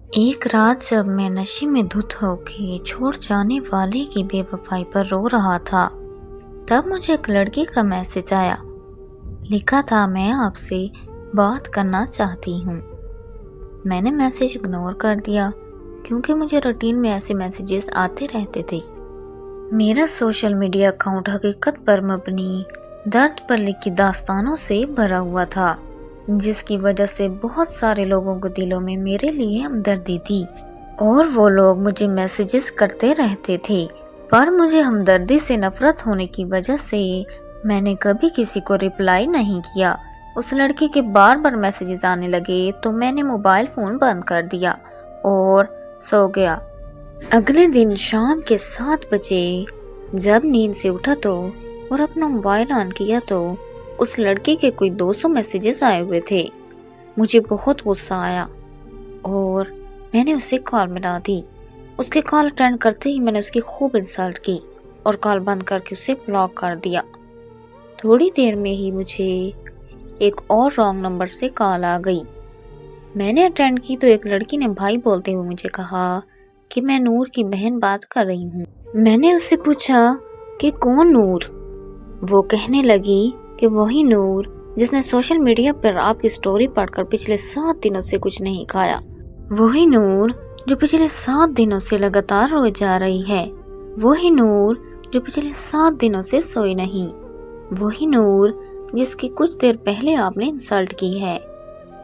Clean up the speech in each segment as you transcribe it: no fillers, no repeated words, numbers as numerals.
ایک رات جب میں نشے میں دھت ہو کے چھوڑ جانے والے کی بے وفائی پر رو رہا تھا، تب مجھے ایک لڑکی کا میسج آیا۔ لکھا تھا، میں آپ سے بات کرنا چاہتی ہوں۔ میں نے میسج اگنور کر دیا کیونکہ مجھے روٹین میں ایسے میسیجز آتے رہتے تھے۔ میرا سوشل میڈیا اکاؤنٹ حقیقت پر مبنی درد پر لکھی داستانوں سے بھرا ہوا تھا، جس کی وجہ سے بہت سارے لوگوں کو دلوں میں میرے لیے ہمدردی تھی، اور وہ لوگ مجھے میسیجز کرتے رہتے تھے، پر مجھے ہمدردی سے نفرت ہونے کی وجہ سے میں نے کبھی کسی کو رپلائی نہیں کیا۔ اس لڑکی کے بار بار میسیجز آنے لگے تو میں نے موبائل فون بند کر دیا اور سو گیا۔ اگلے دن شام کے 7 بجے جب نیند سے اٹھا تو اور اپنا موبائل آن کیا تو اس لڑکی کے کوئی 200 میسیجز آئے ہوئے تھے۔ مجھے بہت غصہ آیا اور میں نے اسے کال ملا دی۔ اس کے کال اٹینڈ کرتے ہی میں نے اس کی خوب انسلٹ کی اور کال بند کر کے اسے بلاک کر دیا۔ تھوڑی دیر میں ہی مجھے ایک اور رانگ نمبر سے کال آ گئی۔ میں نے اٹینڈ کی تو ایک لڑکی نے بھائی بولتے ہوئے مجھے کہا کہ میں نور کی بہن بات کر رہی ہوں۔ میں نے اس سے پوچھا کہ کون نور؟ وہ کہنے لگی کہ وہی نور جس نے سوشل میڈیا پر آپ کی سٹوری پڑھ کر پچھلے 7 دنوں سے کچھ نہیں کھایا، وہی نور جو پچھلے 7 دنوں سے لگاتار روئے جا رہی ہے، وہی نور جو پچھلے 7 دنوں سے سوئی نہیں، وہی نور جس کی کچھ دیر پہلے آپ نے انسلٹ کی ہے۔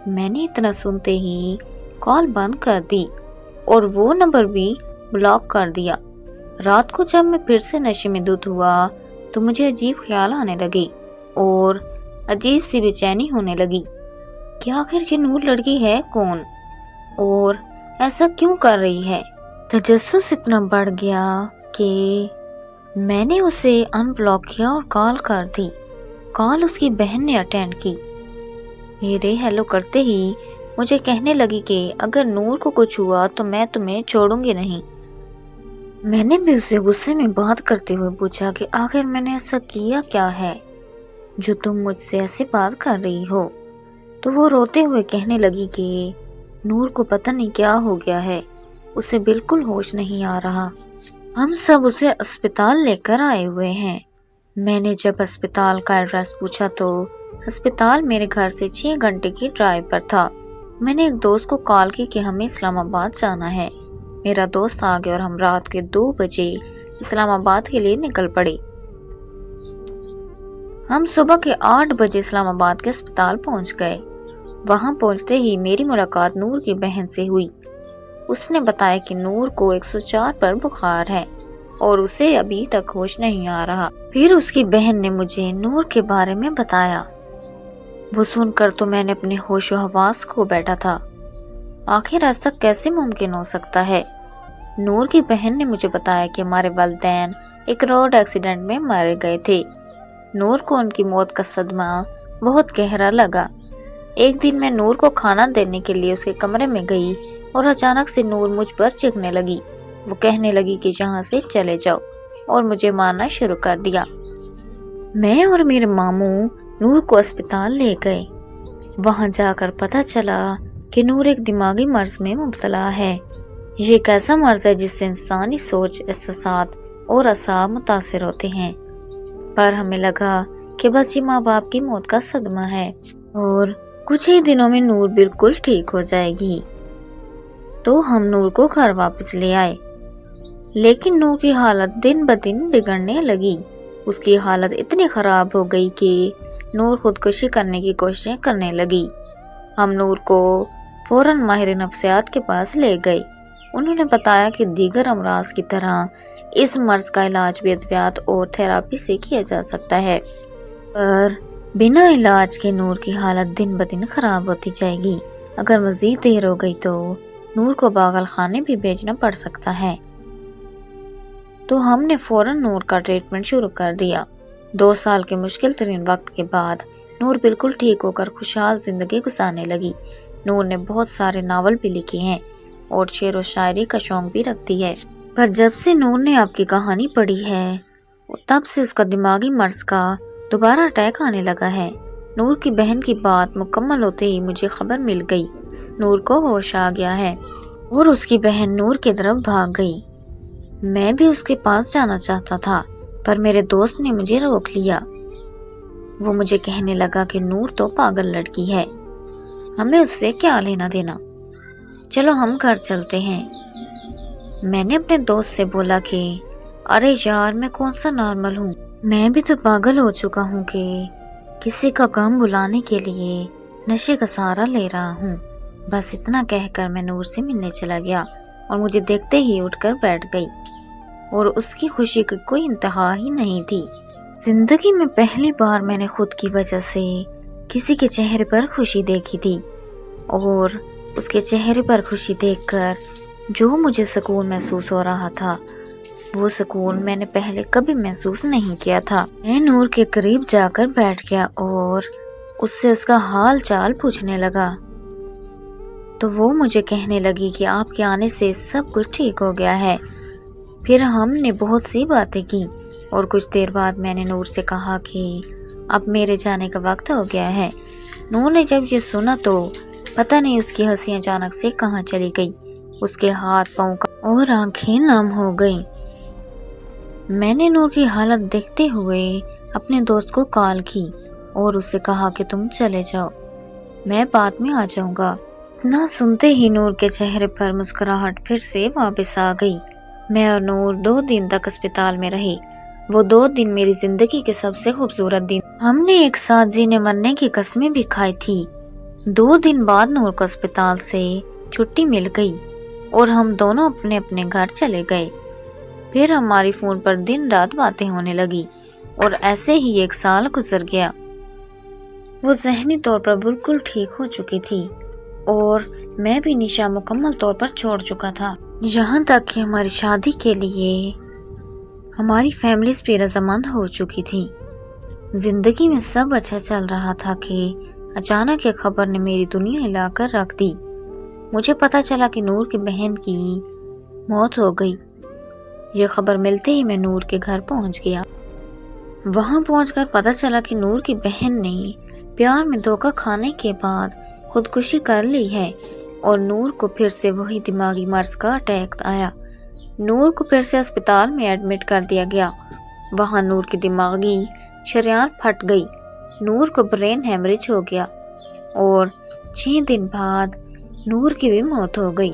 میں نے اتنا سنتے ہی کال بند کر دی اور وہ نمبر بھی بلاک کر دیا۔ رات کو جب میں پھر سے نشے میں دھت ہوا تو مجھے عجیب خیال آنے لگے اور عجیب سی بے چینی ہونے لگی کہ آخر یہ نور لڑکی ہے کون اور ایسا کیوں کر رہی ہے۔ تجسس اتنا بڑھ گیا کہ میں نے اسے ان بلاک کیا اور کال کر دی۔ کال اس کی بہن نے اٹینڈ کی۔ میرے ہیلو کرتے ہی مجھے کہنے لگی کہ اگر نور کو کچھ ہوا تو میں تمہیں چھوڑوں گی نہیں۔ میں نے بھی اسے غصے میں بات کرتے ہوئے پوچھا کہ آخر میں نے ایسا کیا کیا ہے جو تم مجھ سے ایسی بات کر رہی ہو؟ تو وہ روتے ہوئے کہنے لگی کہ نور کو پتہ نہیں کیا ہو گیا ہے، اسے بالکل ہوش نہیں آ رہا، ہم سب اسے اسپتال لے کر آئے ہوئے ہیں۔ میں نے جب اسپتال کا ایڈریس پوچھا تو اسپتال میرے گھر سے 6 گھنٹے کی ڈرائیو پر تھا۔ میں نے ایک دوست کو کال کی کہ ہمیں اسلام آباد جانا ہے۔ میرا دوست آ گیا اور ہم رات کے 2 بجے اسلام آباد کے لیے نکل پڑے۔ ہم صبح کے 8 بجے اسلام آباد کے اسپتال پہنچ گئے۔ وہاں پہنچتے ہی میری ملاقات نور کی بہن سے ہوئی۔ اس نے بتایا کہ نور کو 104 پر بخار ہے اور اسے ابھی تک ہوش نہیں آ رہا۔ پھر اس کی بہن نے مجھے نور کے بارے میں بتایا۔ وہ سن کر تو میں نے اپنے ہوش و حواس کھو بیٹھا تھا۔ آخر ایسا کیسے ممکن ہو سکتا ہے؟ نور کی بہن نے مجھے بتایا کہ ہمارے والدین ایک روڈ ایکسیڈنٹ میں مارے گئے تھے۔ نور کو ان کی موت کا صدمہ بہت گہرا لگا۔ ایک دن میں نور کو کھانا دینے کے لیے اس کے کمرے میں گئی اور اچانک سے نور مجھ پر چیخنے لگی۔ وہ کہنے لگی کہ یہاں سے چلے جاؤ اور مجھے مارنا شروع کر دیا۔ میں اور میرے ماموں نور کو اسپتال لے گئے۔ وہاں جا کر پتہ چلا کہ نور ایک دماغی مرض میں مبتلا ہے۔ یہ ایک ایسا مرض ہے جس سے انسانی سوچ، احساسات اور اعصاب متاثر ہوتے ہیں، پر ہمیں لگا کہ بس یہ ماں باپ کی موت کا صدمہ ہے اور کچھ ہی دنوں میں نور بالکل ٹھیک ہو جائے گی۔ تو ہم نور کو گھر واپس لے آئے، لیکن نور کی حالت دن بدن بگڑنے لگی۔ اس کی حالت اتنی خراب ہو گئی کہ نور خودکشی کرنے کی کوششیں کرنے لگی۔ ہم نور کو فوراً ماہر نفسیات کے پاس لے گئے۔ انہوں نے بتایا کہ دیگر امراض کی طرح اس مرض کا علاج بھی ادویات اور تھراپی سے کیا جا سکتا ہے، پر بنا علاج کے نور کی حالت دن بدن خراب ہوتی جائے گی۔ اگر مزید دیر ہو گئی تو نور کو پاگل خانے بھی بھیجنا پڑ سکتا ہے۔ تو ہم نے فوراً نور کا ٹریٹمنٹ شروع کر دیا۔ 2 سال کے مشکل ترین وقت کے بعد نور بالکل ٹھیک ہو کر خوشحال زندگی گزارنے لگی۔ نور نے بہت سارے ناول بھی لکھے ہیں اور شعر و شاعری کا شوق بھی رکھتی ہے، پر جب سے نور نے آپ کی کہانی پڑھی ہے تب سے اس کا دماغی مرض کا دوبارہ اٹیک آنے لگا ہے۔ نور کی بہن کی بات مکمل ہوتے ہی مجھے خبر مل گئی، نور کو ہوش آ گیا ہے اور اس کی بہن نور کی طرف بھاگ گئی۔ میں بھی اس کے پاس جانا چاہتا تھا پر میرے دوست نے مجھے روک لیا۔ وہ مجھے کہنے لگا کہ نور تو پاگل لڑکی ہے، ہمیں اس سے کیا لینا دینا، چلو ہم گھر چلتے ہیں۔ میں نے اپنے دوست سے بولا کہ ارے یار میں کون سا نارمل ہوں، میں بھی تو پاگل ہو چکا ہوں کہ کسی کا کام بلانے کے لیے نشے کا سہارا لے رہا ہوں۔ بس اتنا کہہ کر میں نور سے ملنے چلا گیا اور مجھے دیکھتے ہی اٹھ کر بیٹھ گئی اور اس کی خوشی کی کوئی انتہا ہی نہیں تھی۔ زندگی میں پہلی بار میں نے خود کی وجہ سے کسی کے چہرے پر خوشی دیکھی تھی اور اس کے چہرے پر خوشی دیکھ کر جو مجھے سکون محسوس ہو رہا تھا وہ سکون میں نے پہلے کبھی محسوس نہیں کیا تھا۔ میں نور کے قریب جا کر بیٹھ گیا اور اس سے اس کا حال چال پوچھنے لگا تو وہ مجھے کہنے لگی کہ آپ کے آنے سے سب کچھ ٹھیک ہو گیا ہے۔ پھر ہم نے بہت سی باتیں کی اور کچھ دیر بعد میں نے نور سے کہا کہ اب میرے جانے کا وقت ہو گیا ہے۔ نور نے جب یہ سنا تو پتہ نہیں اس کی ہنسی اچانک سے کہاں چلی گئی، اس کے ہاتھ پاؤں اور آنکھیں نم ہو گئیں۔ میں نے نور کی حالت دیکھتے ہوئے اپنے دوست کو کال کی اور اس سے کہا کہ تم چلے جاؤ، میں بعد میں آ جاؤں گا۔ اتنا سنتے ہی نور کے چہرے پر مسکراہٹ پھر سے واپس آ گئی۔ میں اور نور 2 دن تک اسپتال میں رہے۔ وہ 2 دن میری زندگی کے سب سے خوبصورت دن۔ ہم نے ایک ساتھ جینے مرنے کی قسمیں بھی کھائی تھی۔ 2 دن بعد نور کو اسپتال سے چھٹی مل گئی اور ہم دونوں اپنے اپنے گھر چلے گئے۔ پھر ہماری فون پر دن رات باتیں ہونے لگی اور ایسے ہی 1 سال گزر گیا۔ وہ ذہنی طور پر بالکل ٹھیک ہو چکی تھی اور میں بھی نشہ مکمل طور پر چھوڑ چکا تھا، یہاں تک کہ ہماری شادی کے لیے ہماری فیملیز بھی رضامند ہو چکی تھی۔ زندگی میں سب اچھا چل رہا تھا کہ اچانک ایک خبر نے میری دنیا ہلا کر رکھ دی۔ مجھے پتا چلا کہ نور کی بہن کی موت ہو گئی۔ یہ خبر ملتے ہی میں نور کے گھر پہنچ گیا۔ وہاں پہنچ کر پتا چلا کہ نور کی بہن نے پیار میں دھوکہ کھانے کے بعد خودکشی کر لی ہے اور نور کو پھر سے وہی دماغی مرض کا اٹیک آیا۔ نور کو پھر سے اسپتال میں ایڈمٹ کر دیا گیا۔ وہاں نور کی دماغی شریان پھٹ گئی، نور کو برین ہیمریج ہو گیا اور 6 دن بعد نور کی بھی موت ہو گئی۔